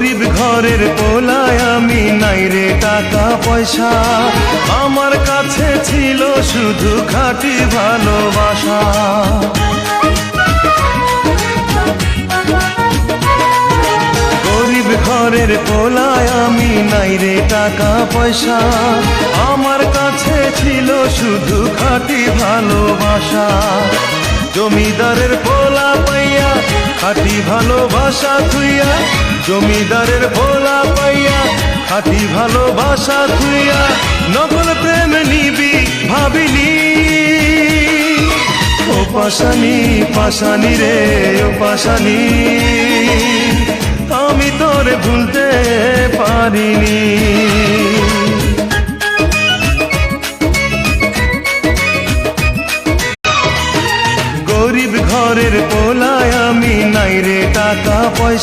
গরিব ঘরের পোলায় আমি, নাই রে টাকা পয়সা, আমার কাছে ছিল শুধু খাঁটি ভালোবাসা। গরিব ঘরের পোলায় আমি, নাই রে টাকা পয়সা, আমার কাছে ছিল শুধু খাঁটি ভালোবাসা। জমিদারের পোলা পাইয়া খাঁটি ভালোবাসা থুইয়া, জমিদারের পোলা পাইয়া খাঁটি ভালোবাসা থুইয়া, নকল প্রেম নিবি ভাবিনি। ও পাশানি পাশানি রে ও পাশানি, আমি তোরে ভুলতে পারিনি।